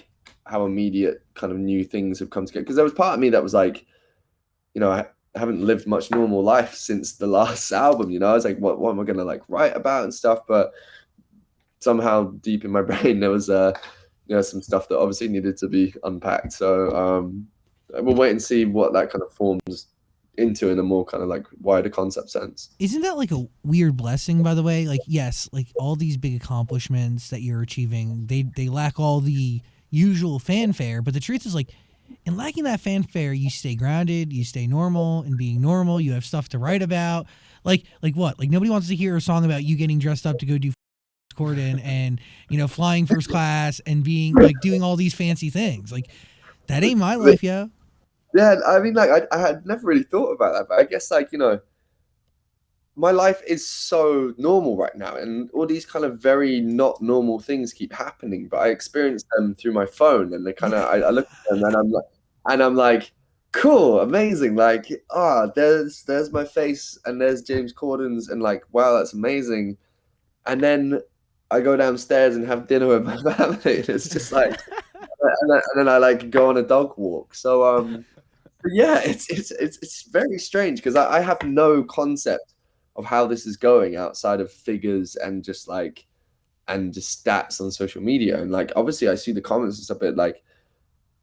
immediate kind of new things have come together. Because there was part of me that was like, I haven't lived much normal life since the last album. I was like, what am I gonna like write about and stuff? But somehow deep in my brain there was some stuff that obviously needed to be unpacked. So we'll wait and see what that kind of forms into in a more kind of like wider concept sense. Isn't that like a weird blessing, by the way? Like, yes, like all these big accomplishments that you're achieving, they lack all the usual fanfare, but the truth is, like, in lacking that fanfare, you stay grounded, you stay normal, and being normal, you have stuff to write about. Like what? Like, nobody wants to hear a song about you getting dressed up to go do Corden and, flying first class and being like doing all these fancy things. Like, that ain't my life, yo. Yeah, I mean, like, I had never really thought about that, but I guess, like, my life is so normal right now, and all these kind of very not normal things keep happening, but I experience them through my phone, and they kind of, I look at them, and I'm like, cool, amazing, like, there's my face, and there's James Corden's, and like, wow, that's amazing. And then I go downstairs and have dinner with my family, and it's just like, and then I like go on a dog walk. So yeah, it's very strange because I have no concept of how this is going outside of figures and just stats on social media. And like, obviously I see the comments and stuff, but like,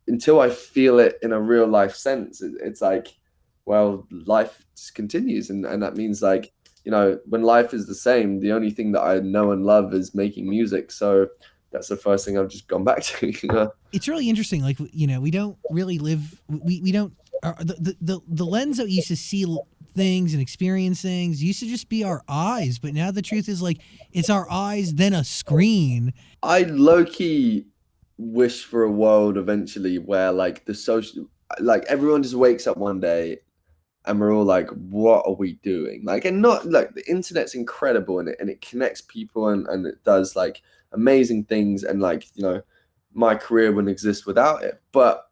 until I feel it in a real life sense, it's like, well, life just continues. And that means like, when life is the same, the only thing that I know and love is making music. So that's the first thing I've just gone back to. It's really interesting. Like, we don't really live, we don't, the lens that we used to see things and experience things used to just be our eyes, but now the truth is, like, it's our eyes then a screen. I low-key wish for a world eventually where like everyone just wakes up one day and we're all like, what are we doing? Like, and not like, the internet's incredible, and it connects people, and it does like amazing things, and like, my career wouldn't exist without it. But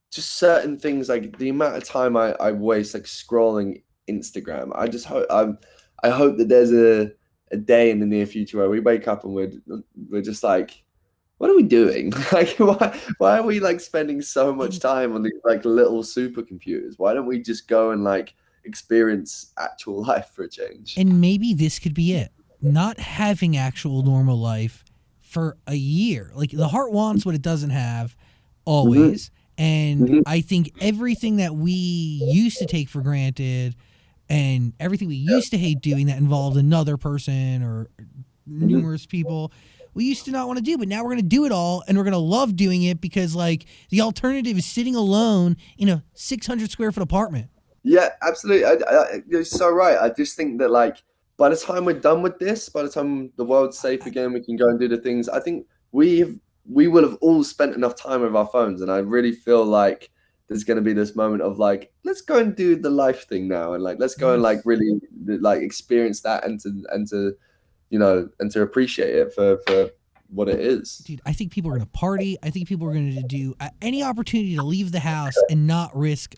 just certain things, like the amount of time I waste like scrolling Instagram, I just hope I hope that there's a day in the near future where we wake up and we're just like, what are we doing? Like, why are we like spending so much time on these like little supercomputers? Why don't we just go and like experience actual life for a change? And maybe this could be it. Not having actual normal life for a year. Like, the heart wants what it doesn't have always. Mm-hmm. And I think everything that we used to take for granted and everything we used to hate doing that involved another person or numerous people, we used to not want to do, but now we're going to do it all, and we're going to love doing it because, like, the alternative is sitting alone in a 600 square foot apartment. Yeah, absolutely. You're so right. I just think that, like, by the time we're done with this, by the time the world's safe again, we can go and do the things. I think we will have all spent enough time with our phones, and I really feel like there's going to be this moment of like, let's go and do the life thing now, and like, let's go and like really like experience that, and to appreciate it for what it is. Dude, I think people are going to party. I think people are going to do any opportunity to leave the house and not risk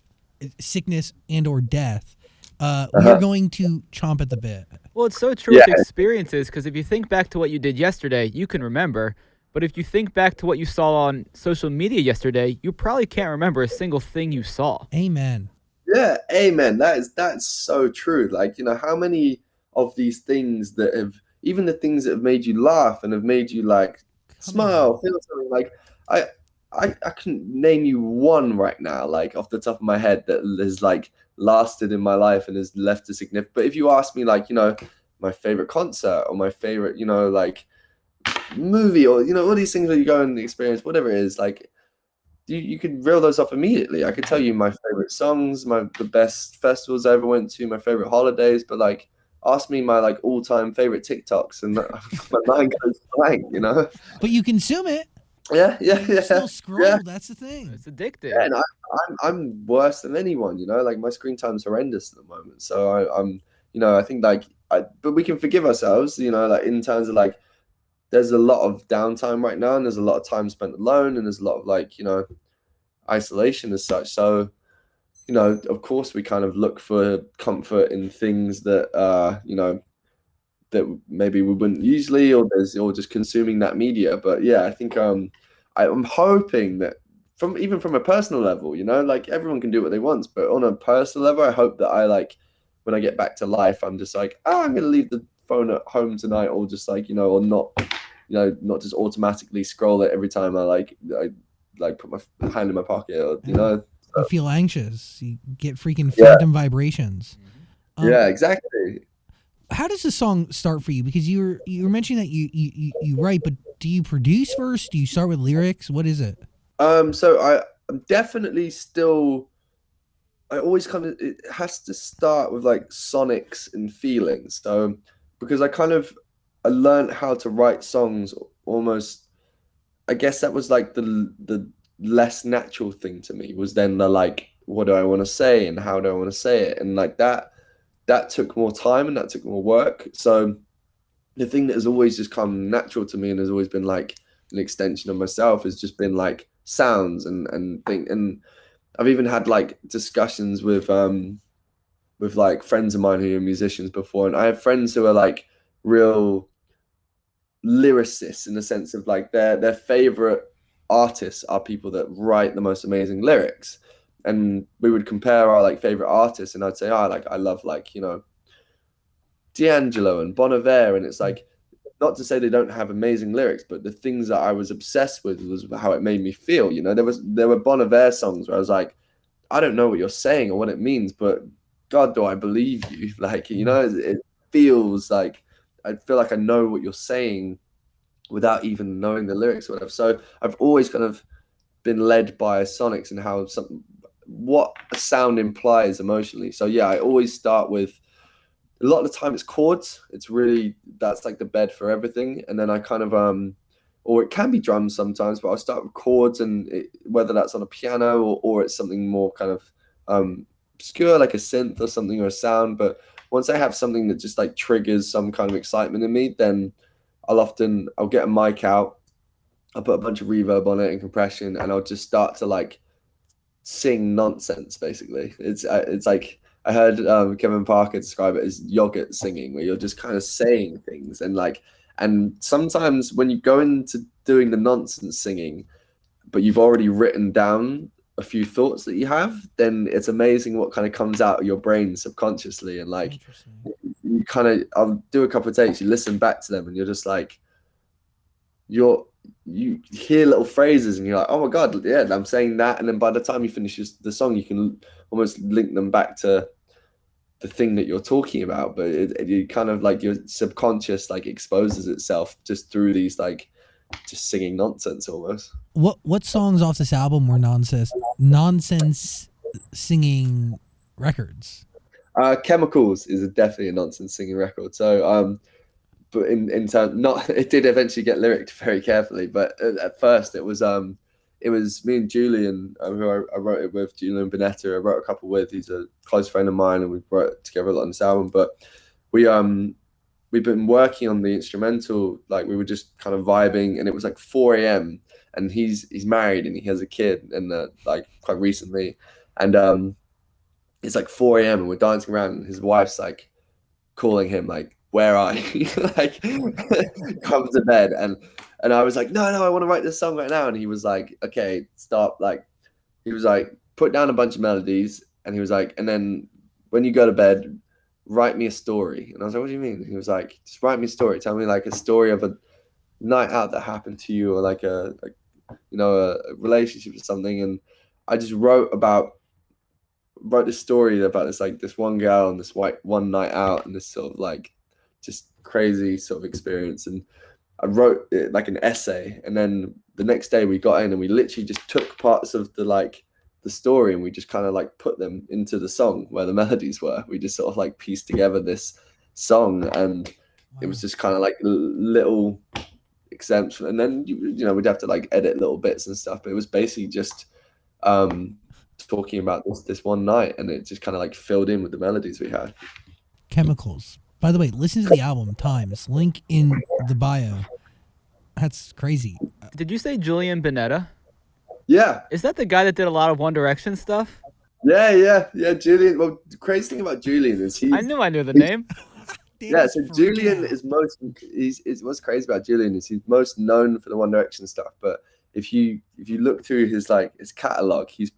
sickness and or death. We're going to chomp at the bit. Well, it's so true with experiences, because if you think back to what you did yesterday, you can remember. But if you think back to what you saw on social media yesterday, you probably can't remember a single thing you saw. Amen. Yeah, amen. That's so true. Like, how many of these things that have, even the things that have made you laugh and have made you like smile, feel something, like I can name you one right now, like off the top of my head, that has like lasted in my life and has left a significant. But if you ask me, like, my favorite concert or my favorite, like movie, or all these things where you go and experience whatever it is, like you could reel those off immediately. I could tell you my favorite songs, the best festivals I ever went to, my favorite holidays, but like, ask me my like all-time favorite TikToks, and my mind goes blank. But you consume it. You still scroll. yeah. That's the thing. It's addictive. Yeah, and I'm worse than anyone, you know. Like my screen time's horrendous at the moment. So I'm, you know, I think like, but we can forgive ourselves, you know, like in terms of like, there's a lot of downtime right now, and there's a lot of time spent alone, and there's a lot of like, you know, isolation as such. So, you know, of course, we kind of look for comfort in things that, you know, that maybe we wouldn't usually, or just consuming that media. But yeah, I think I'm hoping that from a personal level, you know, like everyone can do what they want, but on a personal level, I hope that I like when I get back to life, I'm just like, oh, I'm gonna leave the phone at home tonight, or just like, you know, or not, you know, not just automatically scroll it every time I put my hand in my pocket, or you know. You feel anxious. You get freaking Yeah. phantom vibrations. Yeah, exactly. How does the song start for you? Because you were mentioning that you write, but do you produce first? Do you start with lyrics? What is it? So I'm definitely still. I always it has to start with like sonics and feelings. So because I learned how to write songs almost. I guess that was like the less natural thing to me, was then the like, what do I want to say and how do I want to say it, and like that took more time and that took more work. So the thing that has always just come natural to me and has always been like an extension of myself has just been like sounds and thing. And I've even had like discussions with like friends of mine who are musicians before, and I have friends who are like real lyricists in the sense of like their favorite artists are people that write the most amazing lyrics. And we would compare our like favorite artists, and I'd say, oh, like I love like, you know, D'Angelo and Bon Iver, and it's like, not to say they don't have amazing lyrics, but the things that I was obsessed with was how it made me feel. You know, there were Bon Iver songs where I was like, I don't know what you're saying or what it means, but God, do I believe you? Like, you know, it feels like I feel like I know what you're saying without even knowing the lyrics or whatever. So I've always kind of been led by sonics and how what a sound implies emotionally. So yeah, I always start with, a lot of the time it's chords. It's really, that's like the bed for everything. And then I kind of or it can be drums sometimes, but I'll start with chords, and whether that's on a piano or it's something more kind of obscure, like a synth or something, or a sound. But once I have something that just like triggers some kind of excitement in me, then I'll get a mic out, I'll put a bunch of reverb on it and compression, and I'll just start to like sing nonsense. Basically, it's like, I heard Kevin Parker describe it as yogurt singing, where you're just kind of saying things, and like, and sometimes when you go into doing the nonsense singing, but you've already written down a few thoughts that you have, then it's amazing what kind of comes out of your brain subconsciously. And like, you kind of, I'll do a couple of takes, you listen back to them, and you're just like, you hear little phrases, and you're like, oh my God, yeah, I'm saying that. And then by the time you finish the song, you can almost link them back to the thing that you're talking about. But you kind of like, your subconscious like exposes itself just through these like just singing nonsense almost. What songs off this album were nonsense singing records? Chemicals is definitely a nonsense singing record. So but in terms, not, it did eventually get lyricked very carefully, but at first it was me and Julian, who I wrote it with, Julian Bonetta. I wrote a couple with. He's a close friend of mine, and we wrote together a lot on this album. But we've been working on the instrumental, like we were just kind of vibing, and it was like 4 a.m. and he's married and he has a kid, and like quite recently, and it's like 4 a.m. and we're dancing around, and his wife's like calling him like, where are you? Like, come to bed. And I was like, no, I want to write this song right now. And he was like, okay, stop. Like, he was like, put down a bunch of melodies, and he was like, and then when you go to bed, write me a story. And I was like, what do you mean? He was like, just write me a story. Tell me like a story of a night out that happened to you, or like a relationship or something. And I just wrote this story about this one girl and this one night out, and this sort of like just crazy sort of experience. And I wrote it like an essay, and then the next day we got in and we literally just took parts of the story, and we just kind of like put them into the song where the melodies were. We just sort of like pieced together this song, and it was just kind of like little exempt from, and then you know we'd have to like edit little bits and stuff, but it was basically just talking about this one night, and it just kind of like filled in with the melodies we had. Chemicals. By the way, listen to the album Times. Link in the bio. That's crazy. Did you say Julian Bonetta? Yeah, Is that the guy that did a lot of One Direction stuff? yeah. Julian. Well, the crazy thing about Julian is I knew the name. yeah. So Julian is what's crazy about Julian is he's most known for the One Direction stuff. But if you look through his catalog, he's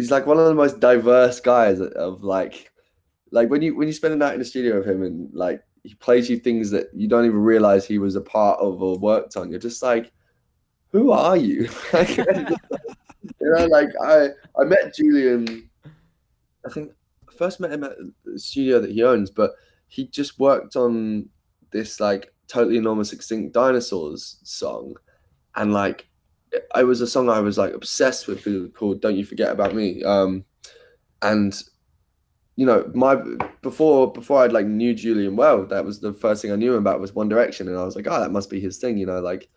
like one of the most diverse guys of like when you spend a night in the studio with him and like he plays you things that you don't even realize he was a part of or worked on. You're just like, who are you? Like, you know, like I met Julian. I think I first met him at the studio that he owns, but he just worked on this like Totally Enormous Extinct Dinosaurs song, and like it was a song I was like obsessed with called "Don't You Forget About Me." And you know, before I'd like knew Julian well, that was the first thing I knew him about was One Direction, and I was like, oh, that must be his thing, you know, like.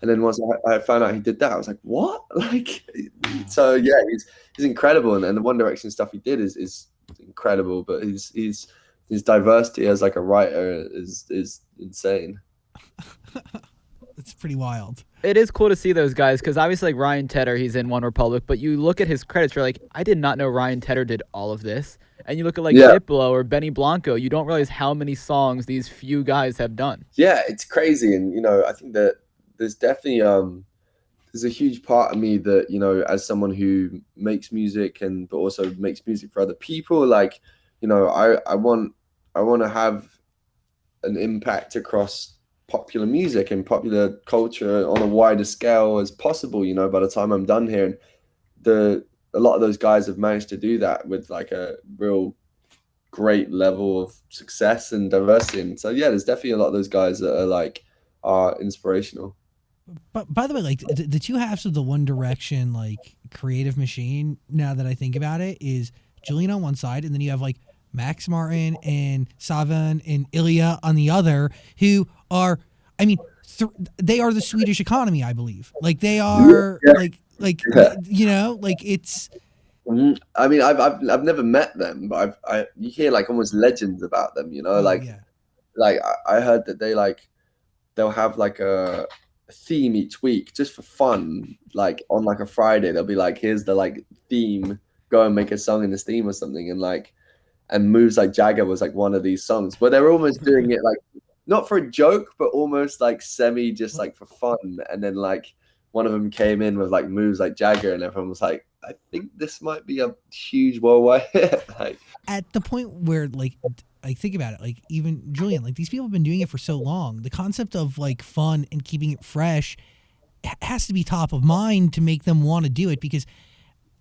And then once I found out he did that, I was like, what? Like, so yeah, he's incredible, and the One Direction stuff he did is incredible. But his diversity as like a writer is insane. It's pretty wild. It is cool to see those guys because obviously like Ryan Tedder, he's in One Republic, but you look at his credits, you're like, I did not know Ryan Tedder did all of this. And you look at like Diplo or Benny Blanco, you don't realize how many songs these few guys have done. Yeah, it's crazy, and you know, I think that there's definitely there's a huge part of me that, you know, as someone who makes music but also makes music for other people, like, you know, I want to have an impact across popular music and popular culture on a wider scale as possible, you know, by the time I'm done here. And a lot of those guys have managed to do that with like a real great level of success and diversity. And so yeah, there's definitely a lot of those guys that are inspirational. But by the way, like the two halves of the One Direction like creative machine, now that I think about it, is Julian on one side, and then you have like Max Martin and Savan and Ilya on the other, who are, I mean, they are the Swedish economy, I believe. Like they are you know, like it's. I mean, I've never met them, but you hear like almost legends about them, you know, like I heard that they'll have like a theme each week just for fun, like on like a Friday they'll be like, here's the like theme, go and make a song in this theme or something, and Moves Like Jagger was like one of these songs, but they're almost doing it like not for a joke but almost like semi just like for fun. And then like one of them came in with like Moves Like Jagger, and everyone was like, I think this might be a huge worldwide hit. Like at the point where like think about it, like even Julian, like these people have been doing it for so long. The concept of like fun and keeping it fresh has to be top of mind to make them want to do it. Because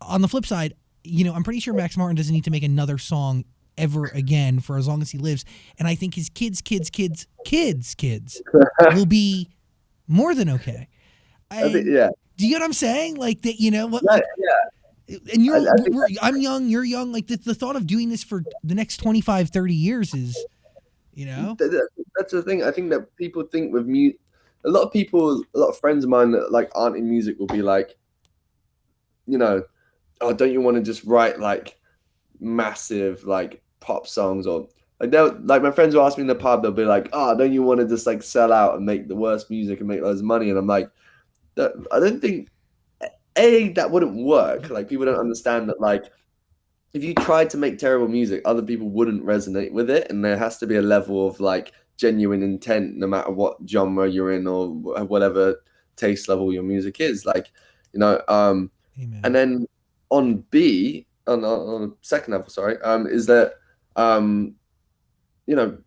on the flip side, you know, I'm pretty sure Max Martin doesn't need to make another song ever again for as long as he lives. And I think his kids will be more than okay. Yeah. Do you know what I'm saying? Like that, you know what? Yeah. And I'm young, you're young. Like the thought of doing this for the next 25, 30 years is, you know. That's the thing. I think that people think with music, a lot of friends of mine that like aren't in music will be like, you know, oh, don't you want to just write like massive like pop songs, or like my friends will ask me in the pub, they'll be like, oh, don't you want to just like sell out and make the worst music and make loads of money? And I'm like, I don't think that wouldn't work. Like people don't understand that like if you tried to make terrible music, other people wouldn't resonate with it, and there has to be a level of like genuine intent no matter what genre you're in or whatever taste level your music is, like, you know. Amen. And then on the second level, sorry, is that you know,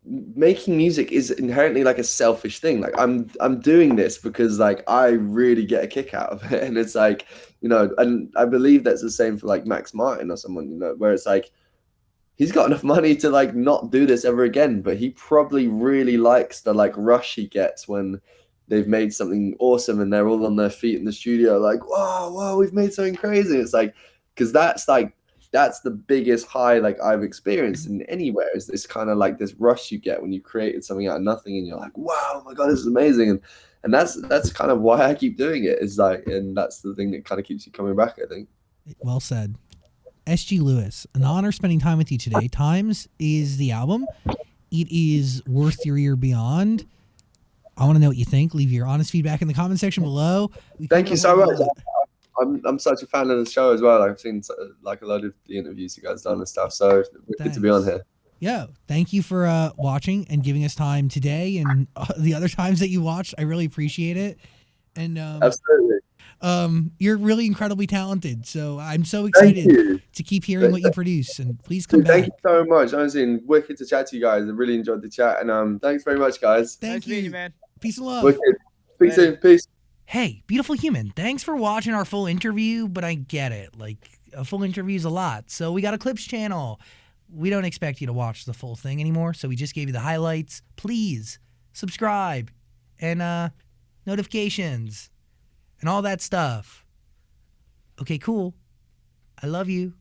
making music is inherently like a selfish thing. Like I'm doing this because like I really get a kick out of it, and it's like, you know, and I believe that's the same for like Max Martin or someone, you know, where it's like he's got enough money to like not do this ever again, but he probably really likes the like rush he gets when they've made something awesome and they're all on their feet in the studio like, whoa, we've made something crazy. It's like, because that's that's the biggest high like I've experienced in anywhere, is this kind of like this rush you get when you created something out of nothing and you're like, wow, oh my God, this is amazing. And that's kind of why I keep doing it, is like, and that's the thing that kind of keeps you coming back, I think. Well said. SG Lewis, an honor spending time with you today. Times is the album. It is worth your ear beyond. I want to know what you think. Leave your honest feedback in the comment section below. Thank you so much. I'm such a fan of the show as well. I've seen like a lot of the interviews you guys done and stuff. So good to be on here. Yo, thank you for watching and giving us time today and the other times that you watched. I really appreciate it. And absolutely. You're really incredibly talented. So I'm so excited to keep hearing what you produce. And please come back. Thank you so much. Honestly, wicked to chat to you guys. I really enjoyed the chat. And thanks very much, guys. Thank you, man. Peace and love. Wicked. Speak soon. Peace. Hey, beautiful human, thanks for watching our full interview, but I get it. Like, a full interview is a lot. So we got a clips channel. We don't expect you to watch the full thing anymore, so we just gave you the highlights. Please subscribe and notifications and all that stuff. Okay, cool. I love you.